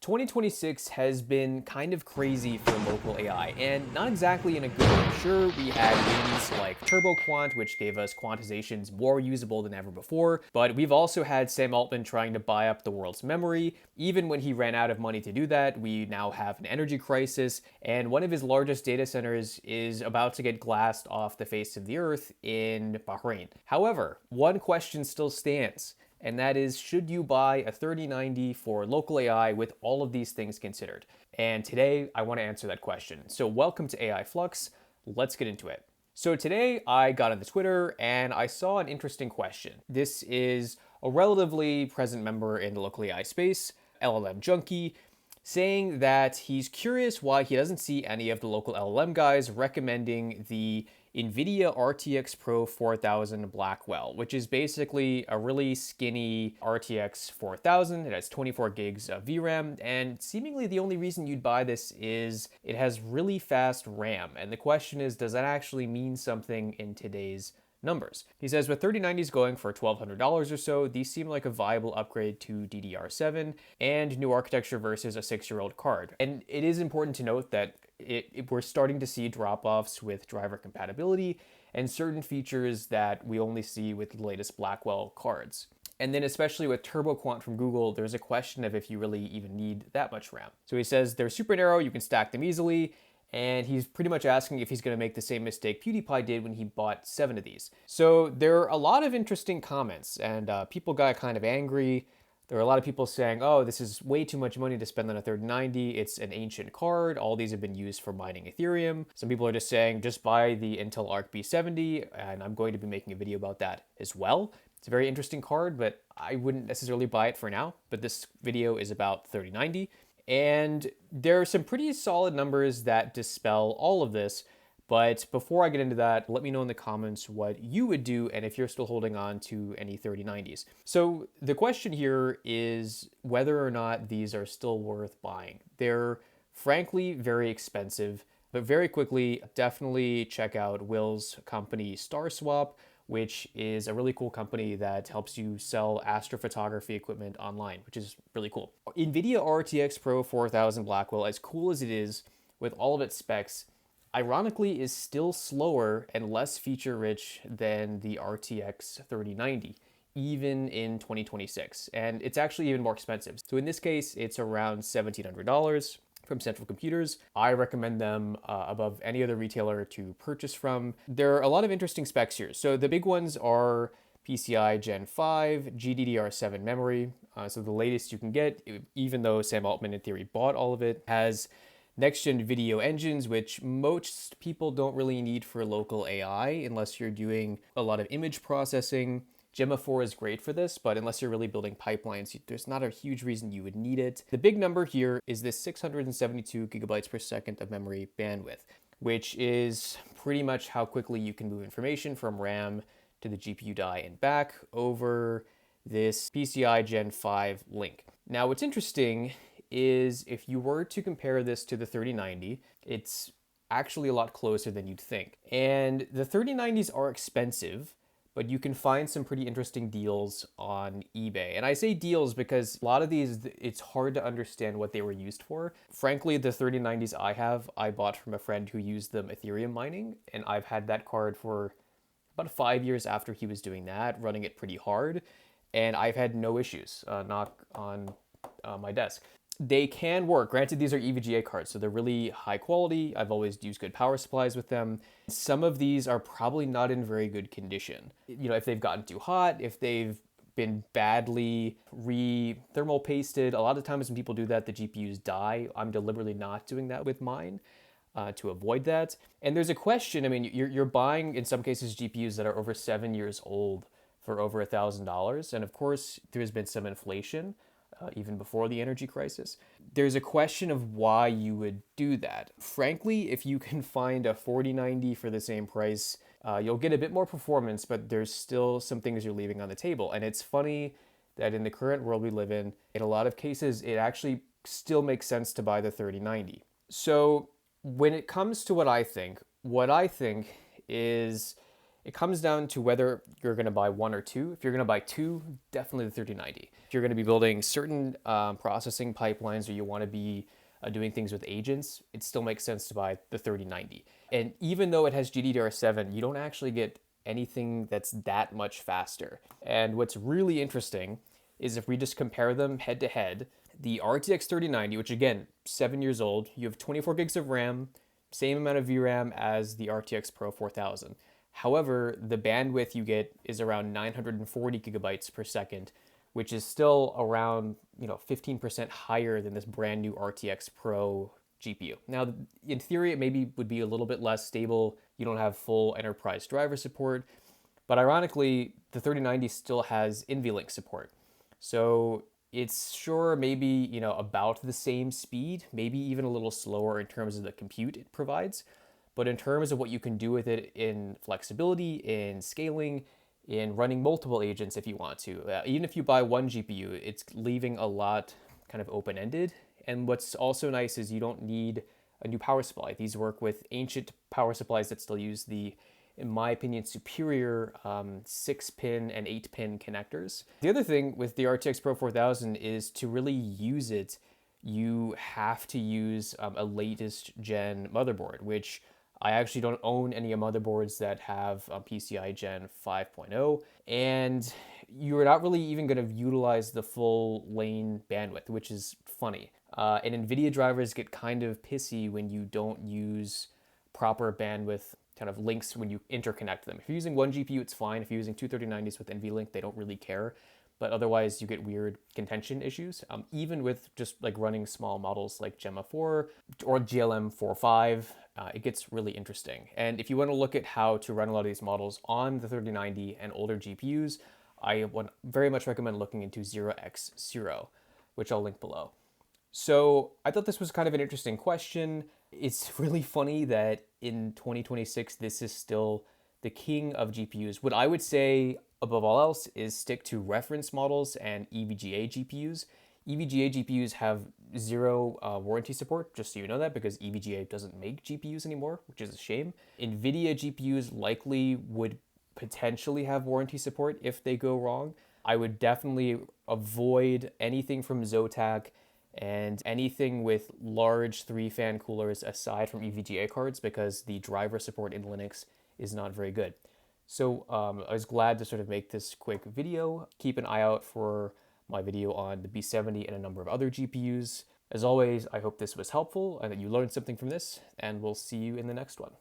2026 has been kind of crazy for local AI, and not exactly in a good way. Sure, we had wins like TurboQuant, which gave us quantizations more usable than ever before, but we've also had Sam Altman trying to buy up the world's memory. Even when he ran out of money to do that, we now have an energy crisis, and one of his largest data centers is about to get glassed off the face of the earth in Bahrain. However, one question still stands. And that is, should you buy a 3090 for local AI with all of these things considered? And today, I want to answer that question. So welcome to AI Flux. Let's get into it. So today, I got on the Twitter and I saw an interesting question. This is a relatively present member in the local AI space, LLM Junkie, saying that he's curious why he doesn't see any of the local LLM guys recommending the nvidia RTX Pro 4000 Blackwell, which is basically a really skinny RTX 4000. It has 24 gigs of VRAM, and seemingly the only reason you'd buy this is it has really fast RAM. And the question is, does that actually mean something in today's numbers? He says with 3090s going for $1,200 or so, these seem like a viable upgrade to DDR7 and new architecture versus a 6-year-old card. And it is important to note that we're starting to see drop-offs with driver compatibility and certain features that we only see with the latest Blackwell cards. And then especially with TurboQuant from Google, there's a question of if you really even need that much RAM. So he says they're super narrow, you can stack them easily, and he's pretty much asking if he's going to make the same mistake PewDiePie did when he bought 7 of these. So there are a lot of interesting comments, and people got kind of angry. There are a lot of people saying, oh, this is way too much money to spend on a 3090. It's an ancient card. All these have been used for mining Ethereum. Some people are just saying, just buy the Intel Arc B70, and I'm going to be making a video about that as well. It's a very interesting card, but I wouldn't necessarily buy it for now. But this video is about 3090. And there are some pretty solid numbers that dispel all of this. But before I get into that, let me know in the comments what you would do and if you're still holding on to any 3090s. So the question here is whether or not these are still worth buying. They're frankly very expensive, but very quickly, definitely check out Will's company StarSwap, which is a really cool company that helps you sell astrophotography equipment online, which is really cool. nvidia RTX Pro 4000 Blackwell, as cool as it is with all of its specs, ironically is still slower and less feature-rich than the RTX 3090, even in 2026. And it's actually even more expensive. So in this case, it's around $1,700 from Central Computers. I recommend them above any other retailer to purchase from. There are a lot of interesting specs here. So the big ones are PCI Gen 5, GDDR7 memory. So the latest you can get, even though Sam Altman in theory bought all of it, has next-gen video engines, which most people don't really need for local AI unless you're doing a lot of image processing. Gemma 4 is great for this, but unless you're really building pipelines, there's not a huge reason you would need it. The big number here is this 672 gigabytes per second of memory bandwidth, which is pretty much how quickly you can move information from RAM to the GPU die and back over this PCI Gen 5 link. Now, what's interesting is if you were to compare this to the 3090, it's actually a lot closer than you'd think. And the 3090s are expensive, but you can find some pretty interesting deals on eBay. And I say deals because a lot of these, it's hard to understand what they were used for. Frankly, the 3090s I bought from a friend who used them Ethereum mining, and I've had that card for about 5 years after he was doing that, running it pretty hard, and I've had no issues, knock on my desk. They can work. Granted, these are EVGA cards, so they're really high quality. I've always used good power supplies with them. Some of these are probably not in very good condition. You know, if they've gotten too hot, if they've been badly thermal pasted. A lot of times when people do that, the GPUs die. I'm deliberately not doing that with mine to avoid that. And there's a question, I mean, you're buying, in some cases, GPUs that are over 7 years old for over $1,000. And of course, there's been some inflation. Even before the energy crisis. There's a question of why you would do that. Frankly, if you can find a 4090 for the same price, you'll get a bit more performance, but there's still some things you're leaving on the table. And it's funny that in the current world we live in a lot of cases, it actually still makes sense to buy the 3090. So when it comes to what I think is It comes down to whether you're going to buy one or two. If you're going to buy two, definitely the 3090. If you're going to be building certain processing pipelines, or you want to be doing things with agents, it still makes sense to buy the 3090. And even though it has GDDR7, you don't actually get anything that's that much faster. And what's really interesting is if we just compare them head to head, the RTX 3090, which again, 7 years old, you have 24 gigs of RAM, same amount of VRAM as the RTX Pro 4000. However, the bandwidth you get is around 940 gigabytes per second, which is still around 15% higher than this brand new RTX Pro GPU. Now, in theory, it maybe would be a little bit less stable. You don't have full enterprise driver support, but ironically, the 3090 still has NVLink support. So it's sure maybe, about the same speed, maybe even a little slower in terms of the compute it provides. But in terms of what you can do with it in flexibility, in scaling, in running multiple agents if you want to, even if you buy one GPU, it's leaving a lot kind of open-ended. And what's also nice is you don't need a new power supply. These work with ancient power supplies that still use the, in my opinion, superior 6-pin and 8-pin connectors. The other thing with the RTX Pro 4000 is to really use it, you have to use a latest gen motherboard, which I actually don't own any motherboards that have PCI Gen 5.0, and you're not really even going to utilize the full lane bandwidth, which is funny. And NVIDIA drivers get kind of pissy when you don't use proper bandwidth kind of links when you interconnect them. If you're using one GPU, it's fine. If you're using two 3090s with NVLink, they don't really care. But otherwise, you get weird contention issues. Even with just like running small models like Gemma 4 or GLM 4.5, it gets really interesting. And if you want to look at how to run a lot of these models on the 3090 and older GPUs, I would very much recommend looking into 0x0, which I'll link below. So I thought this was kind of an interesting question. It's really funny that in 2026, this is still the king of GPUs. What I would say above all else is stick to reference models and EVGA GPUs. EVGA GPUs have zero warranty support, just so you know that, because EVGA doesn't make GPUs anymore, which is a shame. NVIDIA GPUs likely would potentially have warranty support if they go wrong. I would definitely avoid anything from Zotac and anything with large 3-fan coolers aside from EVGA cards, because the driver support in Linux is not very good. So I was glad to sort of make this quick video. Keep an eye out for my video on the B70 and a number of other GPUs. As always, I hope this was helpful and that you learned something from this, and we'll see you in the next one.